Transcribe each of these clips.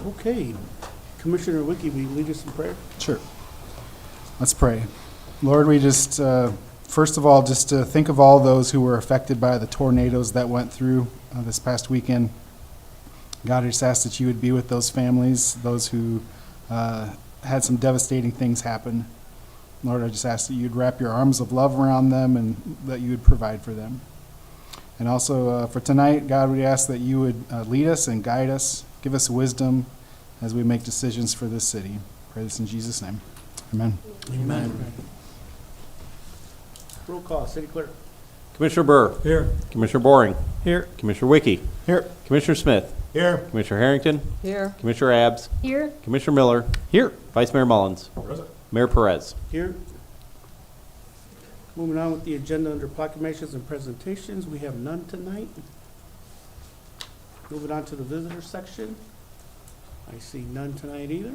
Okay. Commissioner Wiki, will you lead us in prayer? Sure. Let's pray. Lord, we just, first of all, just think of all those who were affected by the tornadoes that went through this past weekend. God, I just ask that you would be with those families, those who had some devastating things happen. Lord, I just ask that you'd wrap your arms of love around them and that you would provide for them. And also for tonight, God, we ask that you would lead us and guide us, give us wisdom as we make decisions for this city. Pray this in Jesus' name. Amen. Amen. Roll call, City Clerk. Commissioner Burr. Here. Commissioner Boring. Here. Commissioner Wiki. Here. Commissioner Smith. Here. Commissioner Harrington. Here. Commissioner Abs. Here. Commissioner Miller. Here. Vice Mayor Mullins. Mayor Perez. Here. Moving on with the agenda under proclamations and presentations, we have none tonight. Moving on to the visitor section. I see none tonight either.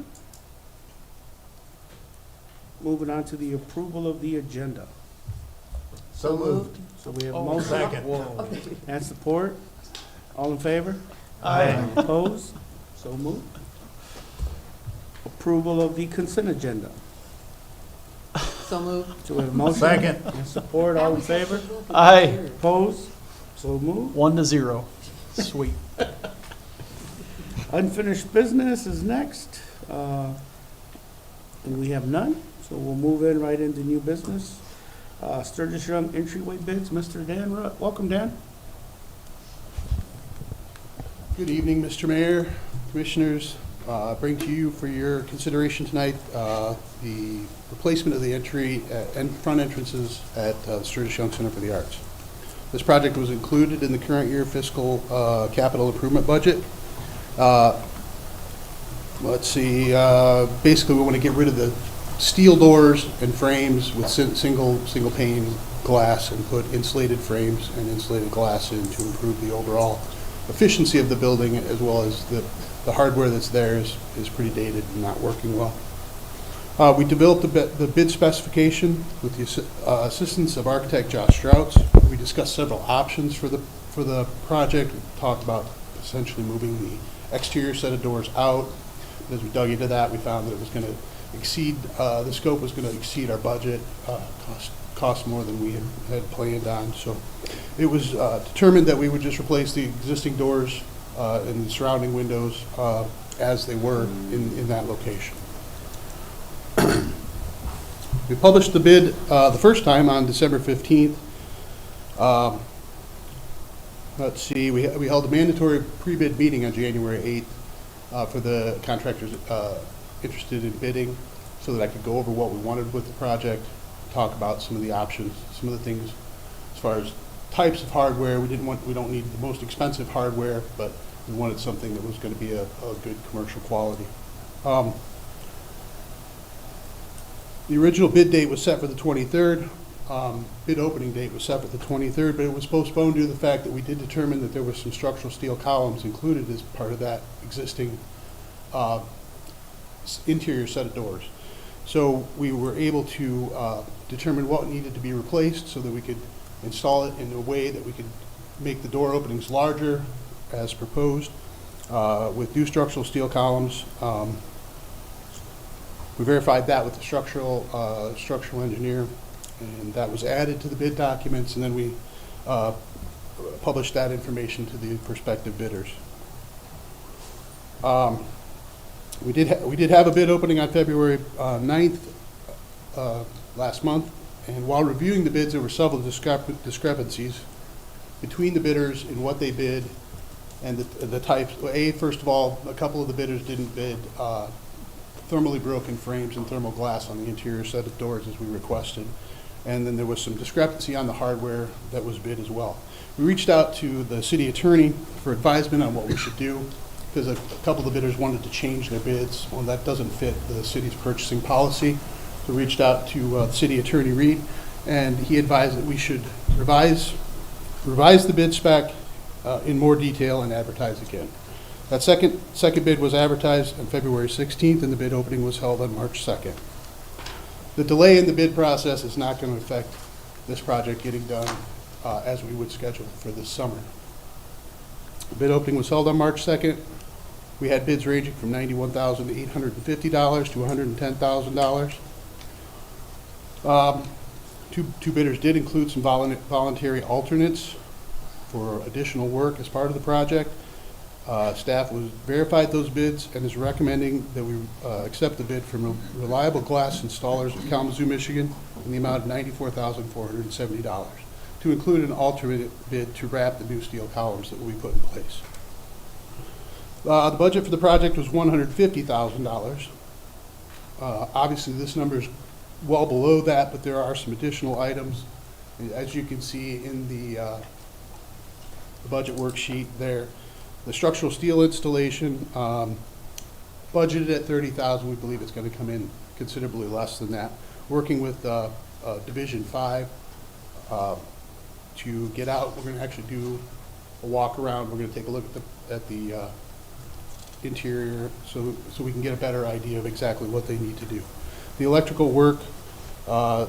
Moving on to the approval of the agenda. So moved. So we have a motion. Second. And support. All in favor? Aye. Opposed? So moved. Approval of the consent agenda. So moved. So we have a motion. Second. And support. All in favor? Aye. Opposed? So moved. 1-0. Sweet. Unfinished business is next. And we have none. So we'll move in right into new business. Sturgis Young entryway bids. Mr. Dan Rutt. Welcome, Dan. Good evening, Mr. Mayor, Commissioners. I bring to you for your consideration tonight the replacement of the entry and front entrances at the Sturgis Young Center for the Arts. This project was included in the current year fiscal capital improvement budget. Let's see, basically we want to get rid of the steel doors and frames with single pane glass and put insulated frames and insulated glass in to improve the overall efficiency of the building, as well as the hardware that's there is pretty dated and not working well. We developed the bid specification with the assistance of architect Josh Strauss. We discussed several options for the project. We talked about essentially moving the exterior set of doors out. As we dug into that, we found that it was going to exceed, the scope was going to exceed our budget, cost more than we had planned on. So it was determined that we would just replace the existing doors and the surrounding windows as they were in that location. We published the bid the first time on December 15th. Let's see, we held a mandatory pre-bid meeting on January 8th for the contractors interested in bidding, so that I could go over what we wanted with the project, talk about some of the options, some of the things as far as types of hardware. We don't need the most expensive hardware, but we wanted something that was going to be a good commercial quality. The original bid date was set for the 23rd. Bid opening date was set for the 23rd, but it was postponed due to the fact that we did determine that there were some structural steel columns included as part of that existing interior set of doors. So we were able to determine what needed to be replaced so that we could install it in a way that we could make the door openings larger as proposed with new structural steel columns. We verified that with the structural engineer, and that was added to the bid documents, and then we published that information to the prospective bidders. We did have a bid opening on February 9th last month, and while reviewing the bids, there were several discrepancies between the bidders in what they bid and the types. First of all, a couple of the bidders didn't bid thermally broken frames and thermal glass on the interior set of doors as we requested. And then there was some discrepancy on the hardware that was bid as well. We reached out to the city attorney for advisement on what we should do, because a couple of the bidders wanted to change their bids. Well, that doesn't fit the city's purchasing policy. So we reached out to City Attorney Reed, and he advised that we should revise the bid spec in more detail and advertise again. That second bid was advertised on February 16th, and the bid opening was held on March 2nd. The delay in the bid process is not going to affect this project getting done as we would schedule for this summer. The bid opening was held on March 2nd. We had bids ranging from $91,850 to $110,000. Two bidders did include some voluntary alternates for additional work as part of the project. Staff was verified those bids and is recommending that we accept the bid from Reliable Glass Installers of Kalamazoo, Michigan, in the amount of $94,470, to include an alternate bid to wrap the new steel columns that will be put in place. The budget for the project was $150,000. Obviously, this number is well below that, but there are some additional items. As you can see in the budget worksheet there, the structural steel installation, budgeted at $30,000. We believe it's going to come in considerably less than that. Working with Division 5 to get out, we're going to actually do a walk around. We're going to take a look at the interior so we can get a better idea of exactly what they need to do. The electrical work, I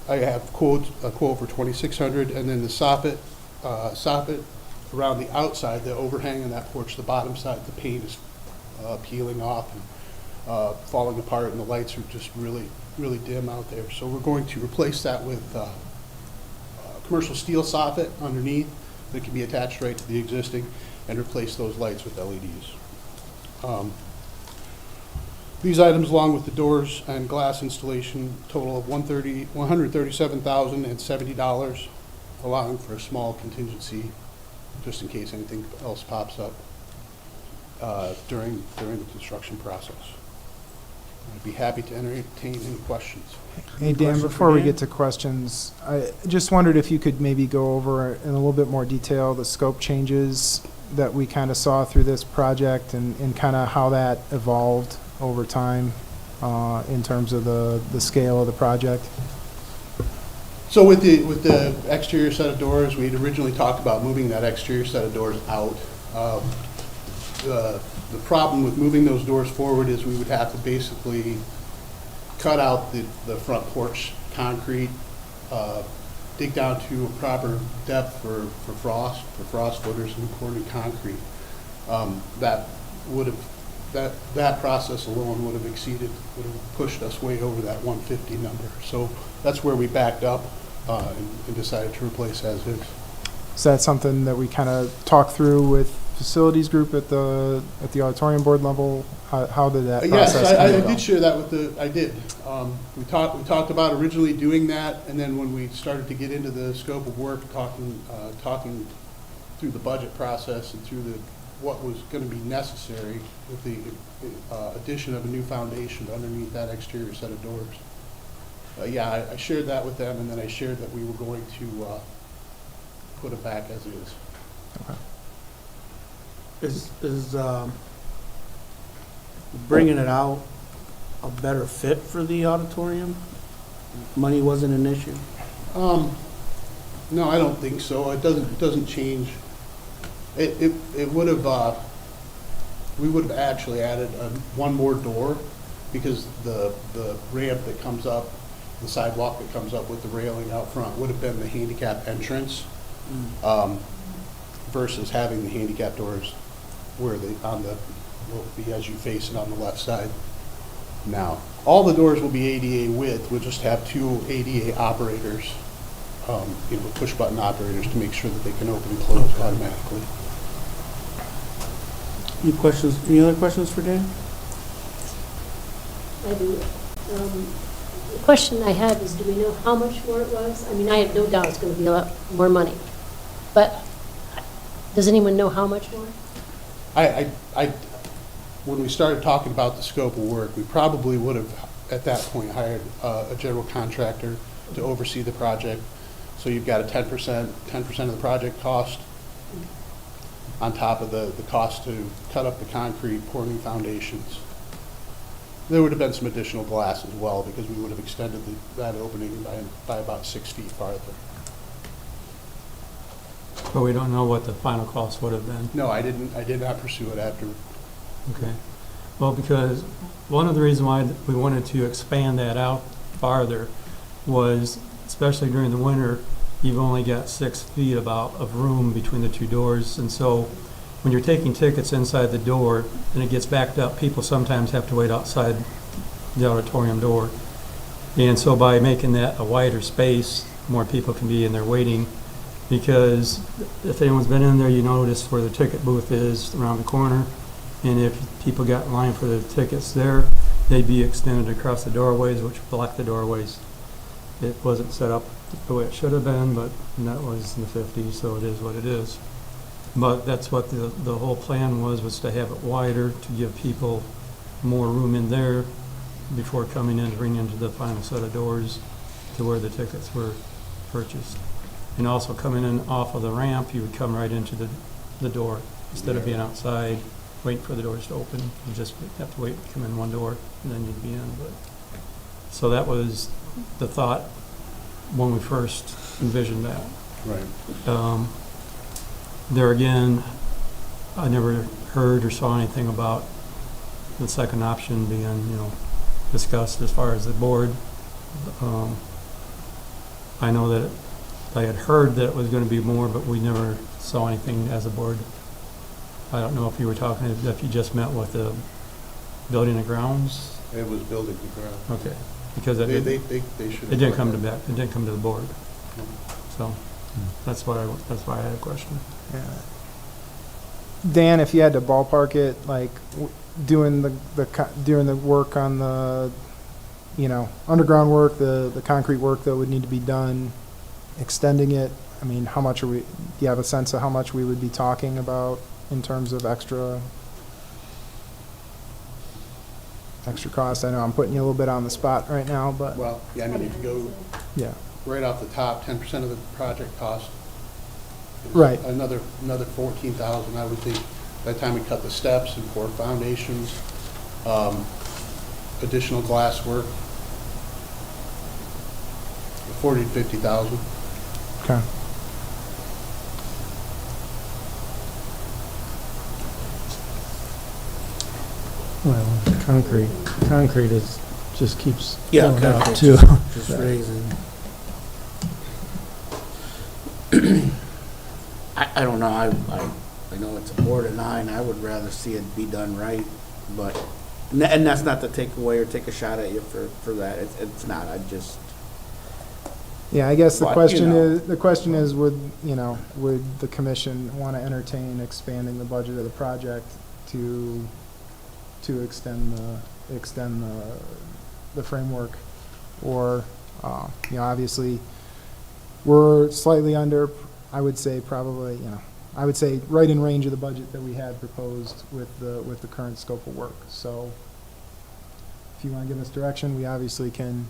have a quote for $2,600, and then the soffit around the outside, the overhang on that porch, the bottom side, the paint is peeling off and falling apart, and the lights are just really, really dim out there. So we're going to replace that with commercial steel soffit underneath that can be attached right to the existing, and replace those lights with LEDs. These items, along with the doors and glass installation, total of $137,070, allowing for a small contingency just in case anything else pops up during the construction process. I'd be happy to entertain any questions. Hey, Dan, question before for we Dan? get to questions, I just wondered if you could maybe go over in a little bit more detail the scope changes that we kind of saw through this project and kind of how that evolved over time in terms of the scale of the project. So with the exterior set of doors, we had originally talked about moving that exterior set of doors out. The problem with moving those doors forward is we would have to basically cut out the front porch concrete, dig down to a proper depth for frost footers, and corded concrete. That process alone would have pushed us way over that 150 number. So that's where we backed up and decided to replace as is. Is that something that we kind of talked through with facilities group at the auditorium board level? How did that Yes, process I come about? did share that with I did. We talked about originally doing that, and then when we started to get into the scope of work, talking through the budget process and through what was going to be necessary with the addition of a new foundation underneath that exterior set of doors. I shared that with them, and then I shared that we were going to put it back as is. Is bringing it out a better fit for the auditorium? Money wasn't an issue? No, I don't think so. It doesn't change. It would have, we would have actually added one more door, because the ramp that comes up, the sidewalk that comes up with the railing out front would have been the handicap entrance, versus having the handicap doors where will be as you face it on the left side now. All the doors will be ADA width. We'll just have two ADA operators, push button operators, to make sure that they can open and close automatically. Any questions? Any other questions for Dan? I do. The question I have is, do we know how much more it was? I mean, I have no doubt it's going to be a lot more money, but does anyone know how much more? When we started talking about the scope of work, we probably would have, at that point, hired a general contractor to oversee the project. So you've got a 10% of the project cost on top of the cost to cut up the concrete, pour new foundations. There would have been some additional glass as well, because we would have extended that opening by about 6 feet farther. But we don't know what the final cost would have been. No, I did not pursue it after. Okay. Well, because one of the reasons why we wanted to expand that out farther was, especially during the winter, you've only got 6 feet of room between the two doors. And so when you're taking tickets inside the door and it gets backed up, people sometimes have to wait outside the auditorium door. And so by making that a wider space, more people can be in there waiting, because if anyone's been in there, you notice where the ticket booth is around the corner. And if people got in line for the tickets there, they'd be extended across the doorways, which block the doorways. It wasn't set up the way it should have been, but that was in the 50s, so it is what it is. But that's what the whole plan was to have it wider, to give people more room in there before coming in, bringing into the final set of doors to where the tickets were purchased. And also coming in off of the ramp, you would come right into the door. Instead of being outside, waiting for the doors to open, you just have to wait, come in one door, and then you'd be in. But so that was the thought when we first envisioned that. Right. There again, I never heard or saw anything about the second option being, discussed as far as the board. I know that I had heard that it was going to be more, but we never saw anything as a board. I don't know if you were talking, if you just met with the building and grounds. It was building the ground. Okay, because it They should have. it didn't come to back. It didn't come to the board. So that's why I had a question. Yeah. Dan, if you had to ballpark it, like doing the work on the, underground work, the concrete work that would need to be done, extending it, I mean, how much do you have a sense of how much we would be talking about in terms of extra cost? I know I'm putting you a little bit on the spot right now, but Well, yeah, I mean, if you go yeah. right off the top, 10% of the project cost. is Right. Another 14,000, I would think. By the time we cut the steps and pour foundations, additional glass work, 40 to 50,000. Okay. Well, concrete just keeps Yeah, going up concrete. too. Just raising. I don't know, I know it's a board of 9, I would rather see it be done right, but, and that's not to take away or take a shot at you for that, it's not, I just, Yeah, I guess the But, question is, would the commission want to entertain expanding the budget of the project to extend the framework? Or, obviously, we're slightly under, I would say probably, right in range of the budget that we had proposed with the current scope of work. So if you want to give us direction, we obviously can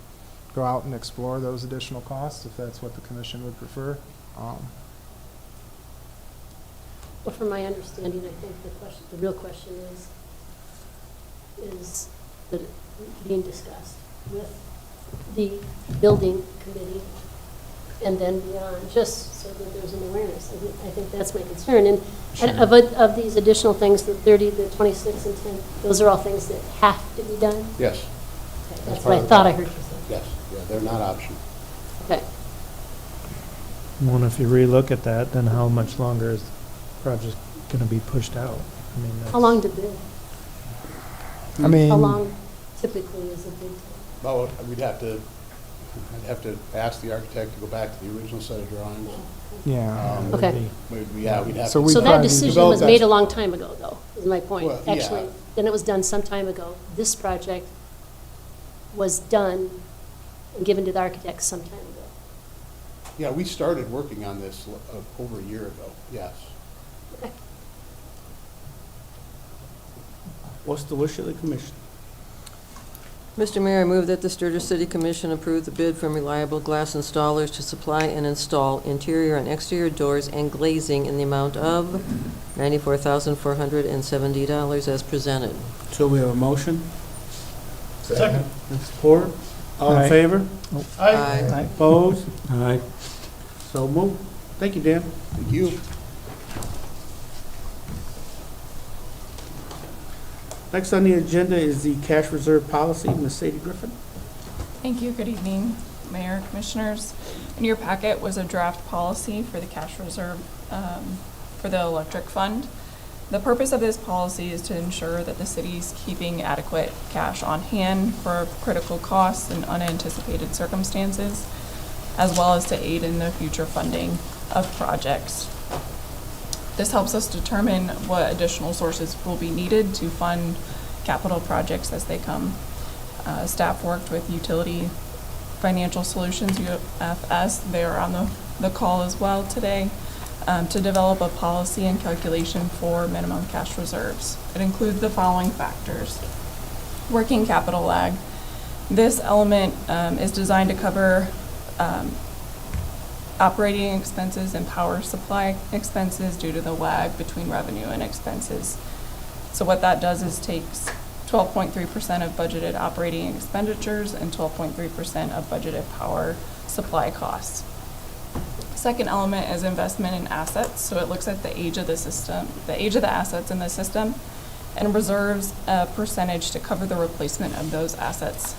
go out and explore those additional costs if that's what the commission would prefer. Well, from my understanding, I think the real question is that it being discussed with the building committee and then beyond, just so that there's an awareness. I think that's my concern. And of these additional things, the 30, the 26, and 10, those are all things that have to be done? Yes, Okay, that's what I thought I heard you say. yes, yeah, they're not optional. Okay. Well, if you relook at that, then how much longer is the project going to be pushed out? I mean, How long to bid? I mean, How long typically is a bid time? Well, I'd have to ask the architect to go back to the original set of drawings. yeah. would Okay. be- We'd have So to. we So that probably decision develop was that- made a long time ago, though, is my point. Well, yeah. Actually, then it was done some time ago. This project was done and given to the architects some time ago. Yeah, we started working on this over a year ago, yes. Okay. what's the wish of the commission? Mr. Mayor, I move that the Sturgis City Commission approve the bid from Reliable Glass Installers to supply and install interior and exterior doors and glazing in the amount of $94,470 as presented. So we have a motion, Second. and support, all in Aye. favor? Aye. Opposed? All right. So moved. Thank you, Dan. Thank you. Next on the agenda is the cash reserve policy. Ms. Sadie Griffin. Thank you. Good evening, Mayor, Commissioners. In your packet was a draft policy for the cash reserve for the electric fund. The purpose of this policy is to ensure that the city's keeping adequate cash on hand for critical costs and unanticipated circumstances, as well as to aid in the future funding of projects. This helps us determine what additional sources will be needed to fund capital projects as they come. Staff worked with Utility Financial Solutions, UFS, they are on the call as well today, to develop a policy and calculation for minimum cash reserves. It includes the following factors. Working capital lag. This element is designed to cover operating expenses and power supply expenses due to the lag between revenue and expenses. So what that does is takes 12.3% of budgeted operating expenditures and 12.3% of budgeted power supply costs. Second element is investment in assets. So it looks at the age of the system, the age of the assets in the system, and reserves a percentage to cover the replacement of those assets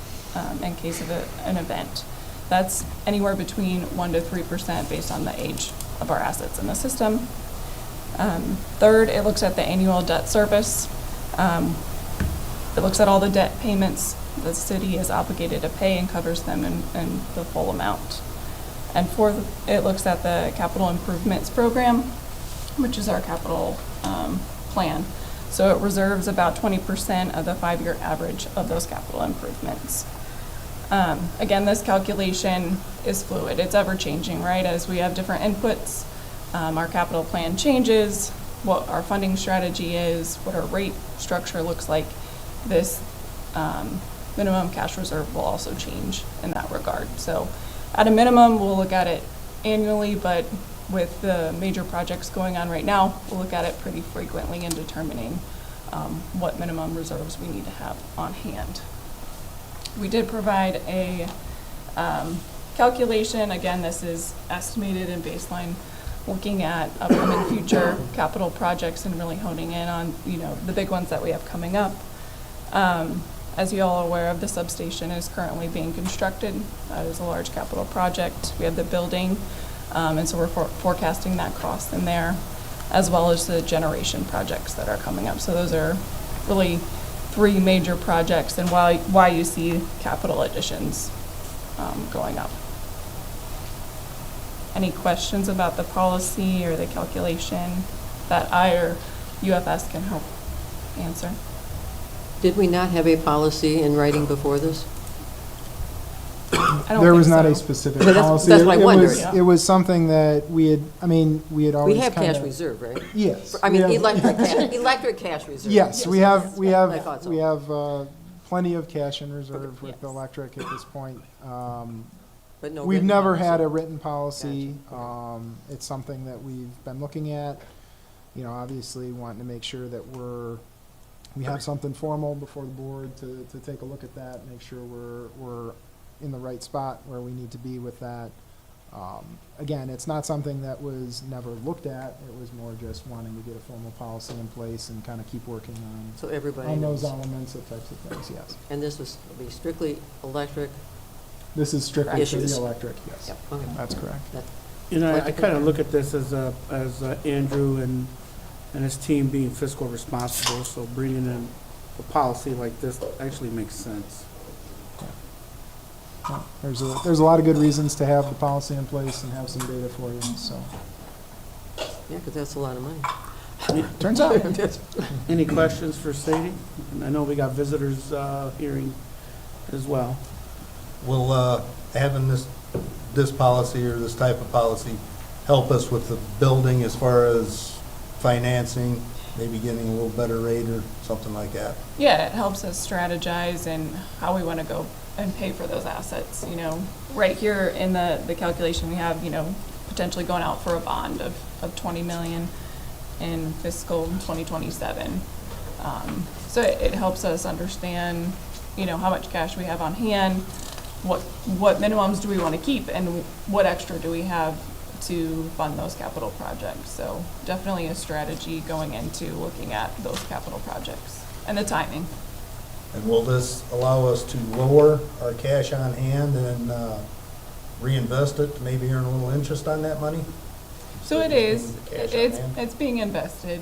in case of an event. That's anywhere between 1% to 3% based on the age of our assets in the system. Third, it looks at the annual debt service. It looks at all the debt payments the city is obligated to pay and covers them in the full amount. And fourth, it looks at the capital improvements program, which is our capital plan. So it reserves about 20% of the 5-year average of those capital improvements. Again, this calculation is fluid. It's ever changing, right? As we have different inputs, our capital plan changes, what our funding strategy is, what our rate structure looks like. This minimum cash reserve will also change in that regard. So at a minimum, we'll look at it annually, but with the major projects going on right now, we'll look at it pretty frequently in determining what minimum reserves we need to have on hand. We did provide a calculation. Again, this is estimated and baseline, looking at upcoming future capital projects and really honing in on, the big ones that we have coming up. As you all are aware of, the substation is currently being constructed. That is a large capital project. We have the building, and so we're forecasting that cost in there, as well as the generation projects that are coming up. So those are really 3 major projects, and why you see capital additions going up. Any questions about the policy or the calculation that I or UFS can help answer? Did we not have a policy in writing before this? I don't There think was not so. a specific But that's policy. what I wondered. It was something that we had always We have kinda- cash reserve, right? Yes. I mean, we have- electric cash reserve. Yes, we have, I thought so. we have plenty of cash in reserve with Yes. electric at this point. But no We've written never policy. had a written policy. Gotcha. It's something that we've been looking at, obviously wanting to make sure that we have something formal before the board to take a look at that, make sure we're in the right spot where we need to be with that. Again, it's not something that was never looked at. It was more just wanting to get a formal policy in place and kind of keep working So everybody on those knows. elements of types of things, yes. And this was be strictly electric? This is strictly for Issues. the electric, yes. Yep, okay. That's correct. I kind of look at this as Andrew and his team being fiscal responsible, so bringing in a policy like this actually makes sense. Yeah, there's a lot of good reasons to have the policy in place and have some data for you, so. Yeah, because that's a lot of money. Turns out. Any questions for Sadie? And I know we got visitors hearing as well. Will having this policy or this type of policy help us with the building as far as financing, maybe getting a little better rate or something like that? Yeah, it helps us strategize and how we want to go and pay for those assets. Right here in the calculation, we have, potentially going out for a bond of 20 million in fiscal 2027. So it helps us understand, how much cash we have on hand, what minimums do we want to keep, and what extra do we have to fund those capital projects. So definitely a strategy going into looking at those capital projects and the timing. And will this allow us to lower our cash on hand and reinvest it to maybe earn a little interest on that money? So it is, Cash on hand? it's being invested,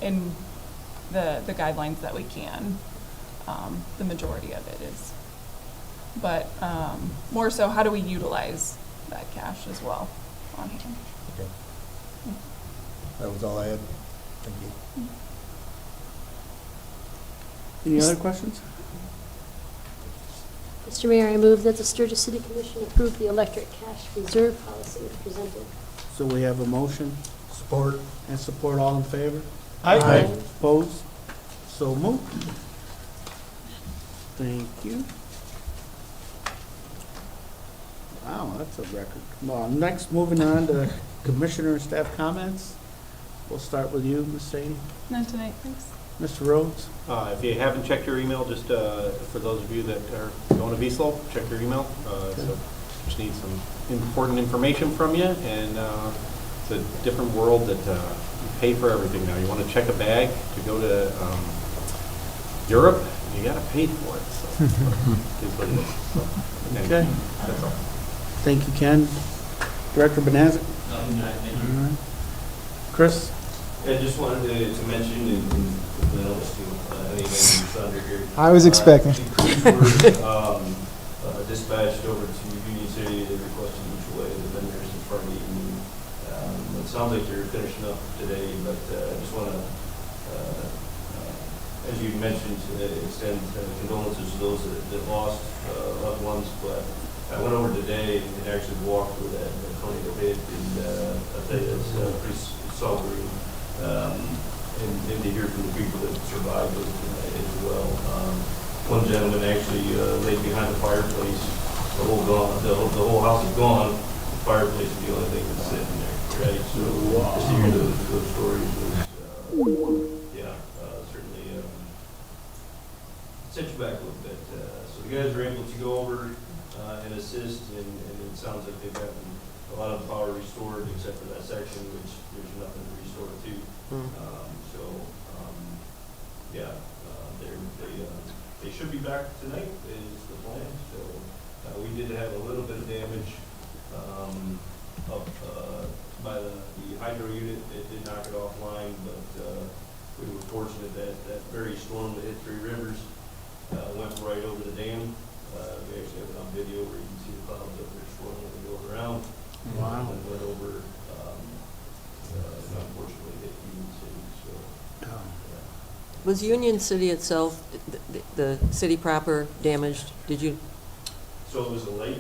in the guidelines that we can. The majority of it is. But, more so, how do we utilize that cash as well on hand? Okay. That was all I had. Thank you. Any other questions? Mr. Mayor, I move that the Sturgis City Commission approve the electric cash reserve policy as presented. So we have a motion Support. and support. All in favor? Aye. Opposed? So moved. Thank you. Wow, that's a record. Well, next, moving on to commissioner and staff comments. We'll start with you, Ms. Sadie. Not tonight, thanks. Mr. Rhodes? If you haven't checked your email, just for those of you that are going to Wieslow, check your email. So just need some important information from you, and it's a different world that you pay for everything now. You want to check a bag to go to Europe, you got to pay for it. So it is what it is. So, anyway, Okay. that's all. Thank you, Ken. Director Banazek? All right. Chris? I just wanted to mention, and I don't steal anything from thunder here. I was expecting. Crews were dispatched over to Union City. They requested mutual aid. The vendors in front of me. It sounds like you're finishing up today, but I just want to, as you mentioned, extend condolences to those that lost loved ones. But I went over today and actually walked where that tornado hit, and I'll tell you, it's pretty sobering. And to hear from the people that survived it as well. One gentleman actually laid behind the fireplace. The whole house is gone. The fireplace is the only thing that's sitting there, right? So just to hear those stories was, certainly set you back a little bit. So the guys were able to go over and assist, and it sounds like they've gotten a lot of the power restored except for that section, which there's nothing to restore to. They should be back tonight is the plan. So we did have a little bit of damage up by the hydro unit. It did knock it offline, but we were fortunate that that very storm that hit Three Rivers went right over the dam. We actually have it on video where you can see the clouds up there swirling and going around. Wow. And went over, and unfortunately hit Union City, so. Was Union City itself, the city proper, damaged? Did you, So it was a lake.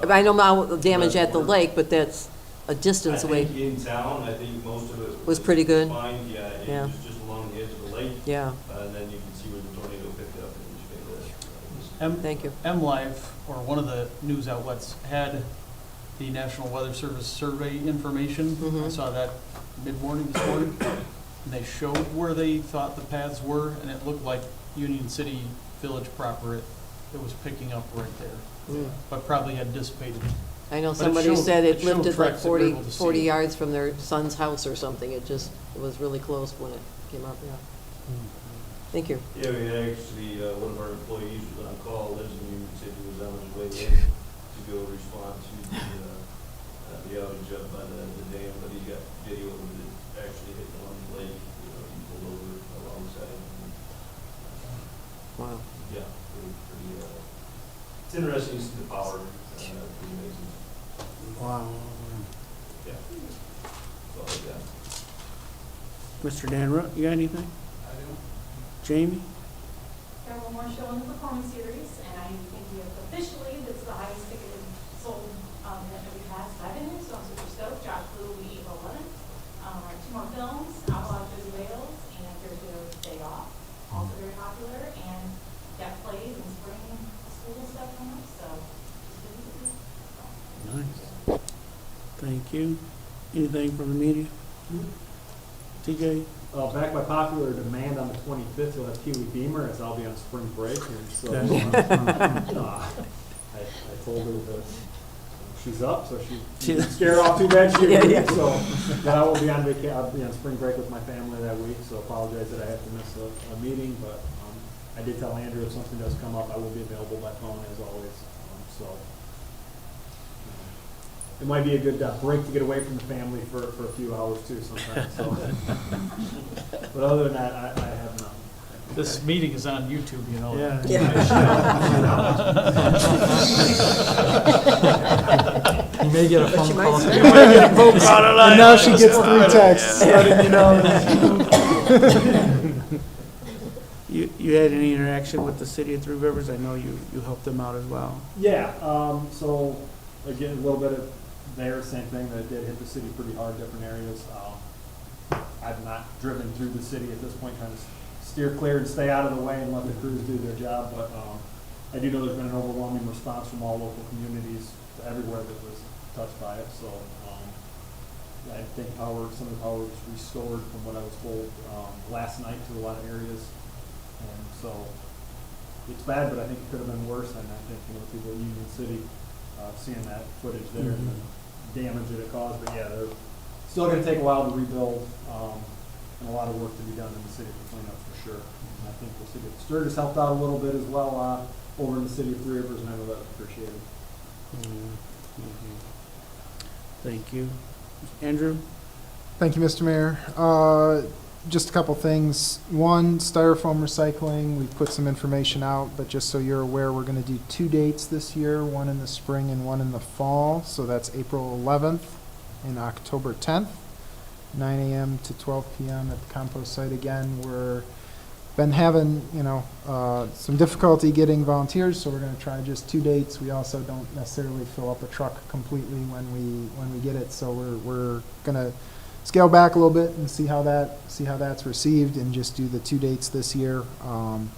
I know about damage at the Water. lake, but that's a distance I away. think in town, I think most of it. Was pretty good? Fine, yeah, Yeah. it was just along the edge of the lake. Yeah, And then you can see where the tornado picked up and just made thank you. MLive, or one of the news outlets, had the National Weather Service survey information. I saw that mid-morning this morning. And they showed where they thought the paths were, and it looked like Union City Village proper, it was picking up right there, but probably had dissipated. I know But it somebody showed- said it it showed lifted like tracks that we were 40, able to see. 40 yards from their son's house or something. It was really close when it came up, yeah. Thank you. Yeah, we had actually, one of our employees was on call, lives in Union City, was on his way in to go respond to the outage up by the dam, but he got video of it actually hitting on the lake, he pulled over alongside. Wow. Yeah, pretty, it's interesting to see the power, pretty amazing. Wow. Yeah. So, yeah. Mr. Dan Root, you got anything? I do. Jamie? Got one more show in the performance series, and I think we have officially, this is the highest ticketed sold event that we've had since I've been here, so I'm super stoked. Josh Blue will be April 11th. 2 more films, Outlaw Josie Wales, and There's Widow's Day Off, also very popular, and got plays and spring school stuff coming up, so just busy. Nice. Thank you. Anything from the media? TJ? Back by popular demand on the 25th, you'll have Kiwi Beamer as I'll be on spring break. And so I told her that she's up, so she didn't scare off too bad. So that I will be on I'll be on spring break with my family that week. So apologize that I have to miss a meeting, but I did tell Andrew if something does come up, I will be available by phone as always. it might be a good break to get away from the family for a few hours too sometimes, so. But other than that, I have nothing. This meeting is on YouTube, you know. Yeah. You may get a But she phone might call. say- You might get a phone call tonight. And now she gets 3 texts letting you know. You had any interaction with the city of Three Rivers? I know you helped them out as well. Yeah, so again, a little bit of there, same thing, that did hit the city pretty hard, different areas. I've not driven through the city at this point, trying to steer clear and stay out of the way and let the crews do their job, but I do know there's been an overwhelming response from all local communities everywhere that was touched by it, so I think some of the power was restored from what I was told last night to a lot of areas. And so it's bad, but I think it could have been worse. And I think, people in Union City, seeing that footage there and the damage that it caused. But yeah, they're still going to take a while to rebuild, and a lot of work to be done in the city for cleanup for sure. And I think the city of Sturgis helped out a little bit as well over in the city of Three Rivers, and I know that was appreciated. Thank you. Andrew? Thank you, Mr. Mayor. Just a couple things. One, styrofoam recycling. We put some information out, but just so you're aware, we're going to do 2 dates this year, one in the spring and one in the fall. So that's April 11th and October 10th, 9 a.m. to 12 p.m. at the compost site again. We're been having, some difficulty getting volunteers, so we're going to try just 2 dates. We also don't necessarily fill up a truck completely when we get it, so we're going to scale back a little bit and see how that's received, and just do the 2 dates this year. Want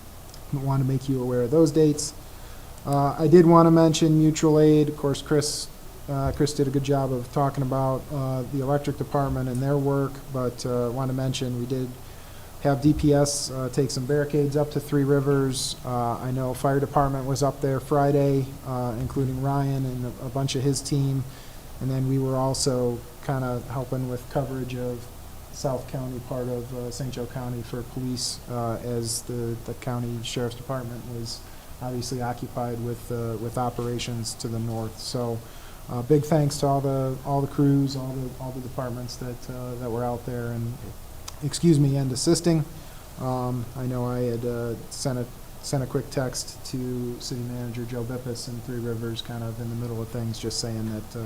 to make you aware of those dates. I did want to mention mutual aid. Of course, Chris did a good job of talking about the electric department and their work, but want to mention we did have DPS take some barricades up to Three Rivers. I know fire department was up there Friday, including Ryan and a bunch of his team. And then we were also kind of helping with coverage of South County, part of St. Joe County for police, as the county sheriff's department was obviously occupied with operations to the north. So big thanks to all the crews, all the departments that were out there and assisting. I know I had sent a quick text to City Manager Joe Bippus in Three Rivers, kind of in the middle of things, just saying that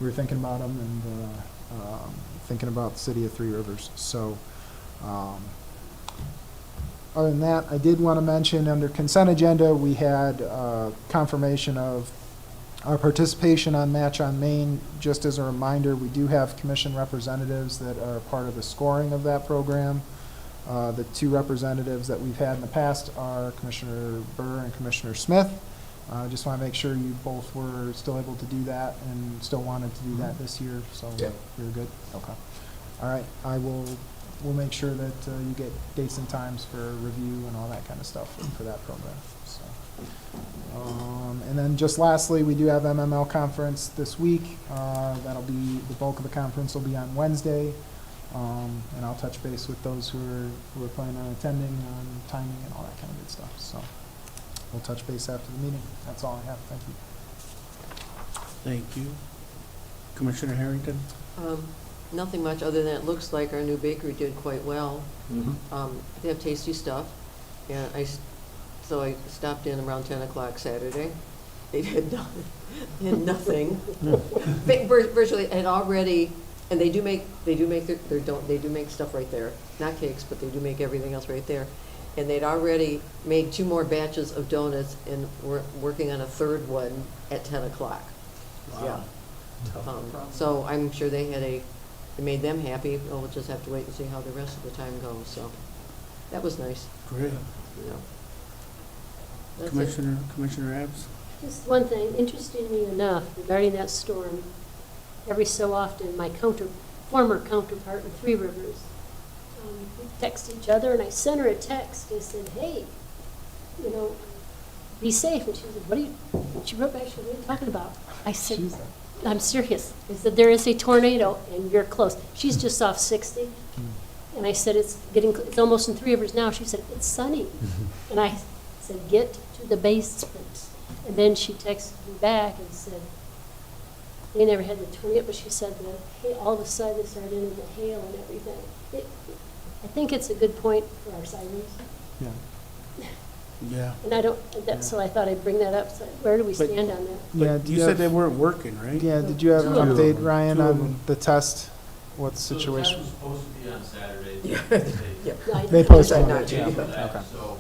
we were thinking about them and thinking about the city of Three Rivers. So other than that, I did want to mention under consent agenda, we had confirmation of our participation on Match on Main. Just as a reminder, we do have commission representatives that are part of the scoring of that program. The 2 representatives that we've had in the past are Commissioner Burr and Commissioner Smith. Just want to make sure you both were still able to do that and still wanted to do that this year, so you're good? Okay. All right, we'll make sure that you get dates and times for review and all that kind of stuff for that program. So. And then just lastly, we do have MML conference this week. That'll be, the bulk of the conference will be on Wednesday. And I'll touch base with those who are planning on attending on timing and all that kind of good stuff. So we'll touch base after the meeting. That's all I have. Thank you. Thank you. Commissioner Harrington? Nothing much, other than it looks like our new bakery did quite well. They have tasty stuff. And so I stopped in around 10 o'clock Saturday. They had nothing. Virtually, and already, and they do make stuff right there. Not cakes, but they do make everything else right there. And they'd already made 2 more batches of donuts and were working on a 3rd one at 10 o'clock. Wow. Yeah. So I'm sure it made them happy. We'll just have to wait and see how the rest of the time goes. So that was nice. Great. Yeah. That's Commissioner Abs? Just one thing, interestingly enough, regarding that storm, every so often, my former counterpart in Three Rivers, we text each other, and I sent her a text. I said, hey, be safe. And she said, she wrote back, what are you talking about? I said, I'm serious. I said, there is a tornado, and you're close. She's just off 60. And I said, it's almost in Three Rivers now. She said, it's sunny. And I said, get to the basement. And then she texted me back and said, they never had the tornado, but she said that, hey, all of a sudden it started in the hail and everything. I think it's a good point for our sirens. Yeah. Yeah. And I don't, so I thought I'd bring that up. So where do we But- stand on that? Yeah, But you said they weren't working, right? Yeah, did you have an Two of update, them. Ryan, Two of on them. the test? What's the So situation? the test was supposed to be on Saturday. Yeah. No, I- They I postponed decided it, not to, yeah. but- Okay. So,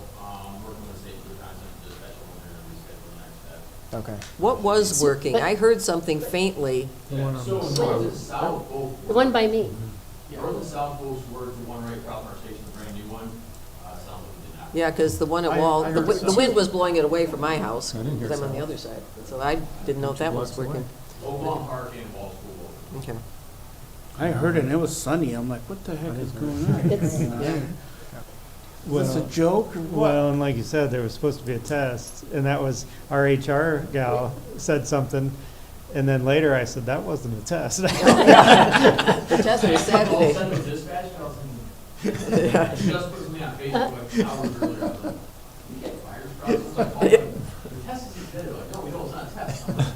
working with state for content dispatch, we're going to reschedule the next step. Okay. What was working? I heard something faintly. The one on So the north and south both. The one by me. Yeah, north and south both worked. The one right across our station, the brand new one, sounds like it did not. Yeah, because the one at I Wall, the heard the wind was blowing it away from my house, I didn't hear because I'm on the south. other side. So I didn't know if that was Blocks away. working. Oaklawn Park and Wall School both. Okay. I heard it and it was sunny. I'm like, what the heck is going on? It's, Yeah. Was this a joke or what? Well, and like you said, there was supposed to be a test, and that was, our HR gal said something, and then later I said, that wasn't a test. The test was I'll Saturday. send them dispatch, and I'll send them. She just put me on Facebook like hours earlier. I was like, you get fires problems? Like, oh, the test is dead. They're like, no, we know it's not a test. I'm like,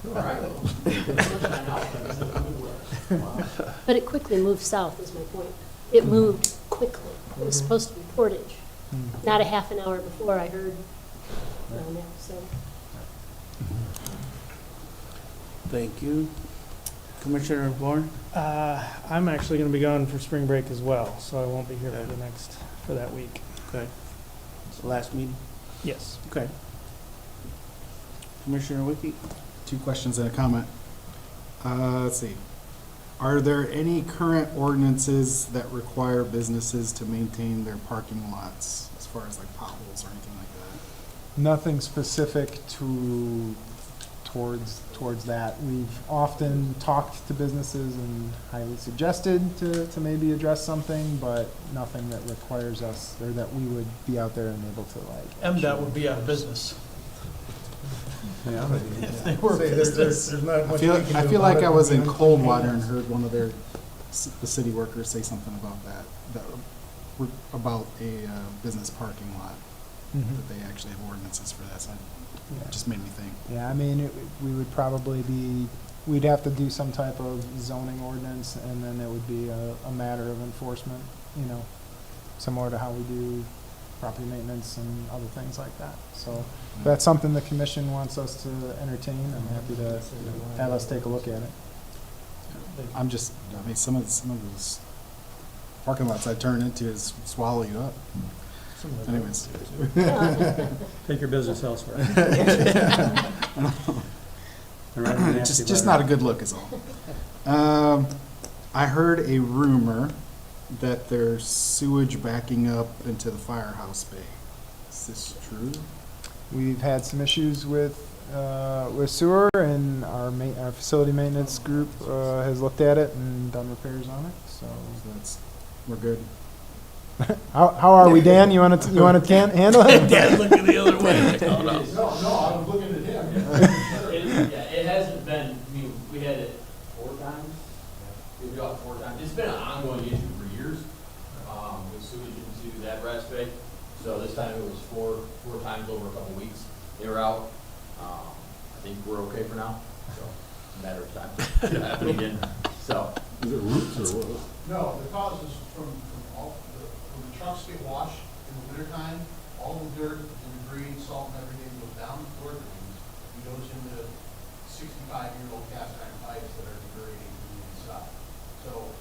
all right, well, sunshine out, but this is a good weather. but it quickly moved south, is my point. It moved quickly. It was supposed to be Portage. Not a half an hour before I heard down there, so. Thank you. Commissioner Warren? I'm actually gonna be gone for spring break as well, so I won't be here for that week. Okay. Last meeting? Yes. Okay. Commissioner Wiki? 2 questions and a comment. Let's see. Are there any current ordinances that require businesses to maintain their parking lots as far as like potholes or anything like that? Nothing specific towards that. We've often talked to businesses and highly suggested to maybe address something, but nothing that requires us, or that we would be out there and able to like. MDOT would be out of business. Yeah. If they were business. I feel like I was in Coldwater and heard one of the city workers say something about about a business parking lot, that they actually have ordinances for that, so it just made me think. Yeah, I mean, we would probably we'd have to do some type of zoning ordinance, and then it would be a matter of enforcement, similar to how we do property maintenance and other things like that. So if that's something the commission wants us to entertain, I'm happy to have us take a look at it. I mean, some of those parking lots I turn into is swallow you up. Anyways. Take your business elsewhere. Just not a good look is all. I heard a rumor that there's sewage backing up into the firehouse bay. Is this true? We've had some issues with sewer, and our facility maintenance group has looked at it and done repairs on it, so. We're good. How are we, Dan? You want to handle it? Dad's looking the other way. Like, oh, no. No, I was looking at him. It hasn't been, we had it 4 times. We've got 4 times. It's been an ongoing issue for years, with sewage into that rest bay. So this time it was four times over a couple weeks. They were out. I think we're okay for now, so it's a matter of time. It'll happen again, so. Is it roots or what? No, the cause is from when the trucks get washed in the wintertime, all the dirt and debris and salt and everything goes down the floor drains. It goes into 65-year-old cast iron pipes that are degrading from the inside. So,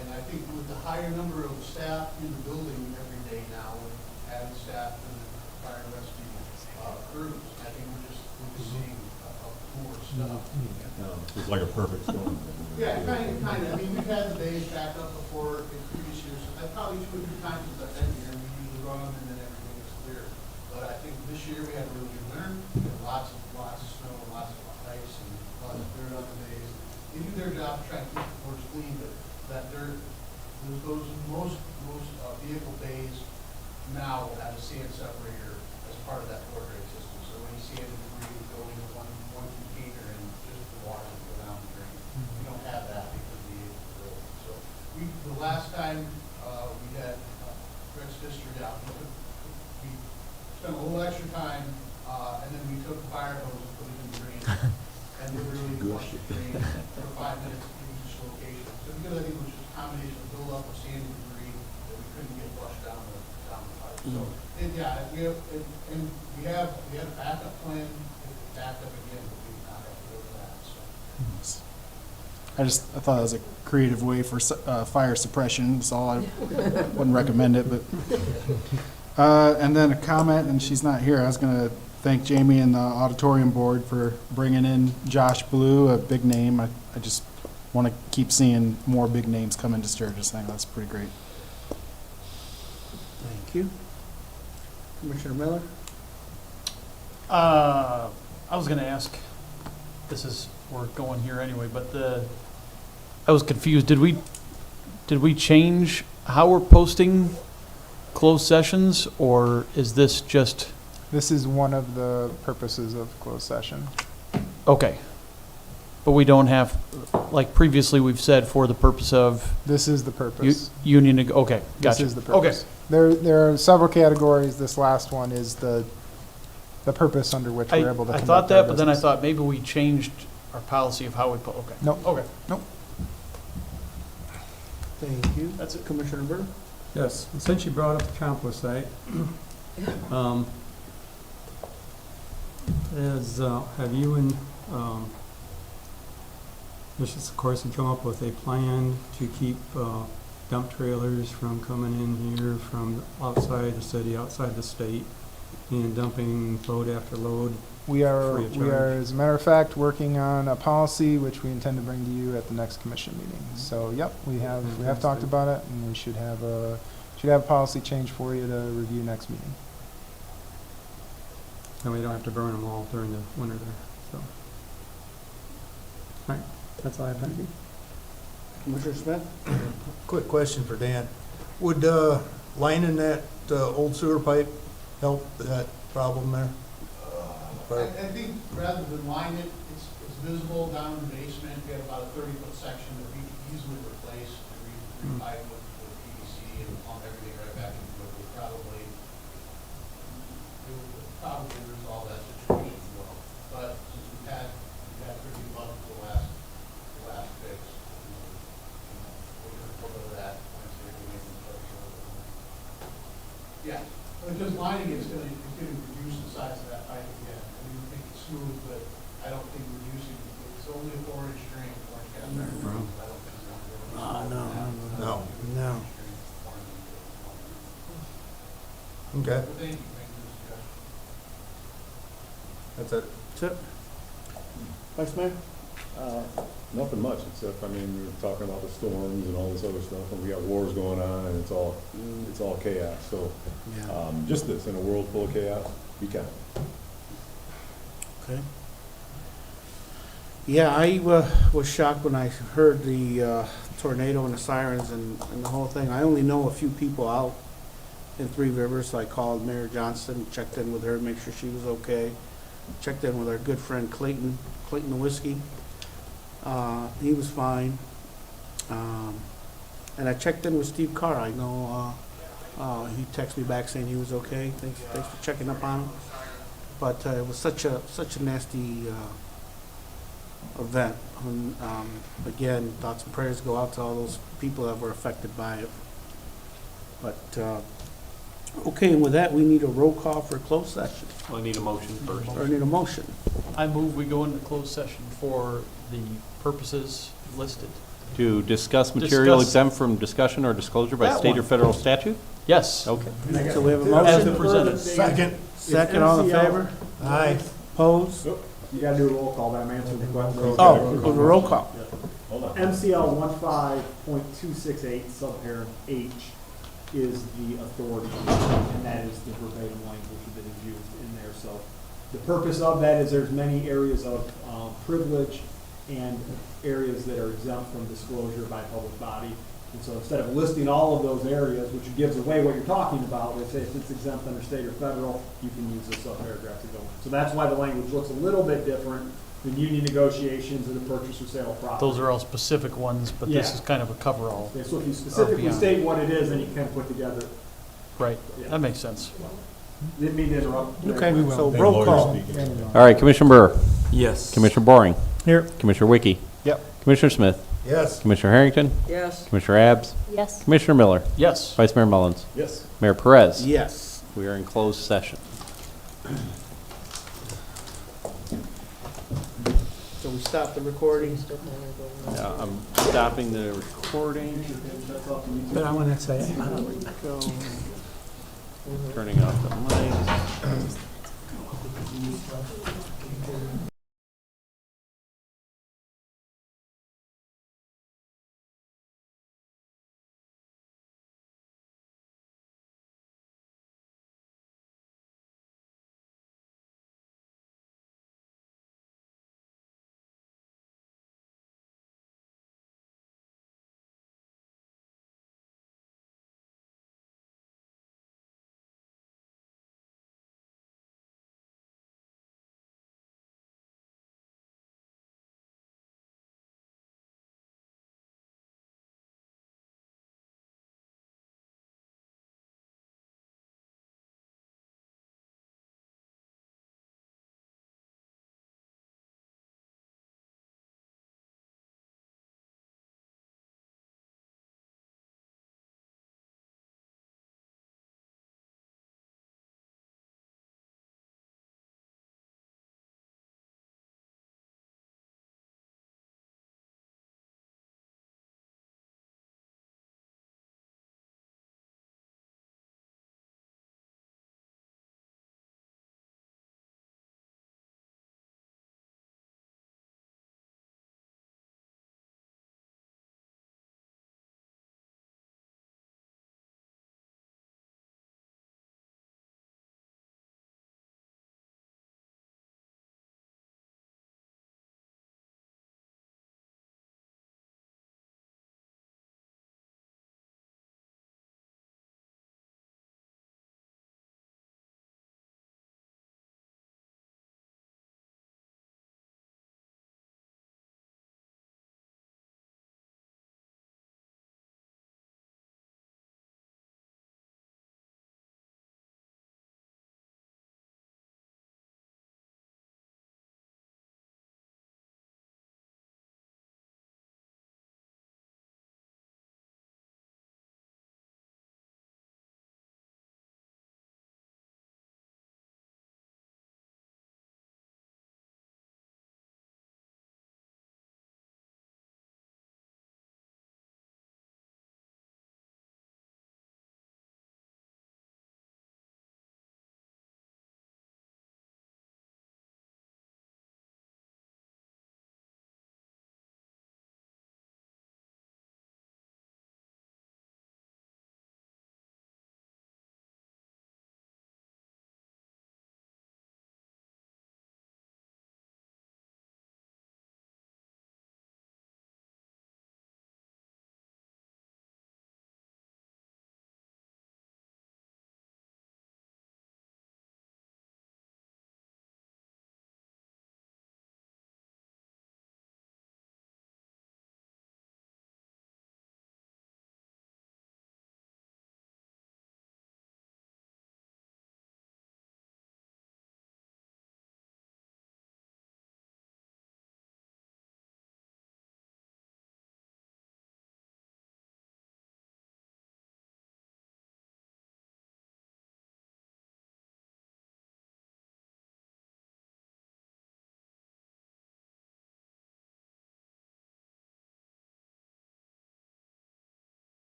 and I think with the higher number of staff in the building every day now, with added staff and the fire and rescue crews, I think we're just seeing more stuff. It's like a perfect storm. Yeah, kind of. I mean, we've had the bays backed up before in previous years. That's probably 2 or 3 times since I've been here. We usually run them and then everything is clear. But I think this year we had a really good winter. We had lots of snow and lots of ice and lots of dirt on the bays. They do their job to try and keep the floors clean, but that dirt, most vehicle bays now will have a sand separator as part of that floor drain system. So when you see any debris going into one container and just the water will go down the drain. We don't have that because of the age of the building. So the last time we had Rick's district out, we spent a little extra time, and then we took the fire hose and put it in the drain. and literally flush the drain for 5 minutes in each location. So because I think it was just a combination of buildup of sand and debris that we couldn't get flushed down the pipe. So, and yeah, we have a backup plan, if it backed up again, but we did not have to go to that, so. I thought that was a creative way for fire suppression, that's all. I wouldn't recommend it, but. And then a comment, and she's not here, I was gonna thank Jamie and the auditorium board for bringing in Josh Blue, a big name. I just want to keep seeing more big names come into Sturgis. I think that's pretty great. Thank you. Commissioner Miller? I was gonna ask, we're going here anyway, but I was confused. Did we change how we're posting closed sessions, or is this just, This is one of the purposes of closed session. okay. But we don't have, like previously we've said, for the purpose of This is the purpose. union, okay, This gotcha. is the Okay, purpose. There are several categories. This last one is the purpose under which we're able to I conduct thought our that, but then I business. thought maybe we changed our policy of how we put, okay. Nope. Okay, Thank you. that's it. Commissioner Burr? Yes, and since you brought up the compost site, have you and Mrs. Corson come up with a plan to keep dump trailers from coming in here from outside the city, outside the state, and dumping load after load? We are, free of we are, charge? as a matter of fact, working on a policy which we intend to bring to you at the next commission meeting. So, yep, we have talked Fantastic. about it, and we should have a policy change for you to review next meeting. And we don't have to burn them all during the winter there, so. All right, that's all I have, thank you. Commissioner Smith? Quick question for Dan. Would lining that old sewer pipe help that problem there? I think rather than line it, it's visible down in the basement. We have about a 30-foot section that we could easily replace and repipe with PVC and pump everything right back into it. It would probably resolve that situation as well. But since we've had pretty good luck with the last fix, we're going to go to that Wednesday. Yeah, because lining is going to reduce the size of that pipe again. We would make it smooth, but I don't think reducing, it's only a 4-inch drain, 4-inch gas drain. I don't think it's going to really. No. No. Okay, But thank you, thank you for the suggestion. that's it. That's it. Vice Mayor? Nothing much, except, I mean, we were talking about the storms and all this other stuff, and we got wars going on, and it's all chaos, so, Yeah. just this, in a world full of chaos, be kind. Okay. Yeah, I was shocked when I heard the tornado and the sirens and the whole thing. I only know a few people out in Three Rivers, so I called Mayor Johnson, checked in with her, make sure she was okay. Checked in with our good friend Clayton the Whiskey. He was fine. And I checked in with Steve Carr. I know he texted me back saying he was okay. Thanks for checking up on him. But it was such a nasty event. And, again, thoughts and prayers go out to all those people that were affected by it. But okay, and with that, we need a roll call for a closed session. Well, I need a motion first. Or need a motion. I move we go into closed session for the purposes listed. To discuss material Discuss. exempt from discussion or disclosure by That state one. or federal statute? Yes. Okay. So we have a As motion. presented. Second. Second, all in favor? Aye. Opposed? You gotta do a roll call, but I'm answering the question. Oh, the roll call. Hold on. MCL 15.268 subparent H is the authority, and that is the verbatim language that is used in there. So the purpose of that is there's many areas of privilege and areas that are exempt from disclosure by a public body. And so instead of listing all of those areas, which gives away what you're talking about, they say if it's exempt under state or federal, you can use this subparagraph to go in. So that's why the language looks a little bit different than union negotiations or the purchase or sale of property. Those are all specific ones, but this Yeah. is kind of a coverall. Okay, so if you specifically beyond. state what it is, then you can kind of put together. Right, Yeah. that makes sense. Didn't mean to interrupt. Okay, We will. so And roll lawyers call. speaking. All right, Commissioner Burr, Yes. Commissioner Boring, Here. Commissioner Wiki, Yep. Commissioner Smith, Yes. Commissioner Harrington, Yes. Commissioner Abs, Yes. Commissioner Miller, Yes. Vice Mayor Mullins, Yes. Mayor Perez. Yes. We are in closed session. So we stop the recording. I'm stopping the recording, But I want to say, turning off the mic.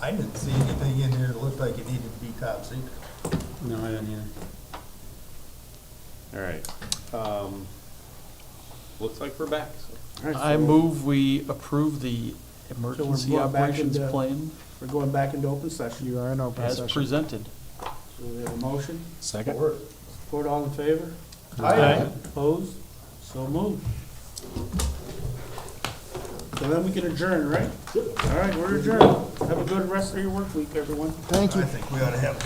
I didn't see anything in here that looked like it needed to be top secret. No, I didn't either. All right. Looks like we're back. So. All right, I so move we approve the emergency going back operations into- plan We're going back into open session. You are in open as session. presented. So we have a motion. Second? Support, all in favor? Aye. Opposed? So moved. So then we can adjourn, right? All right, we're adjourned. Have a good rest of your work week, everyone. Thank you. I think we ought to have a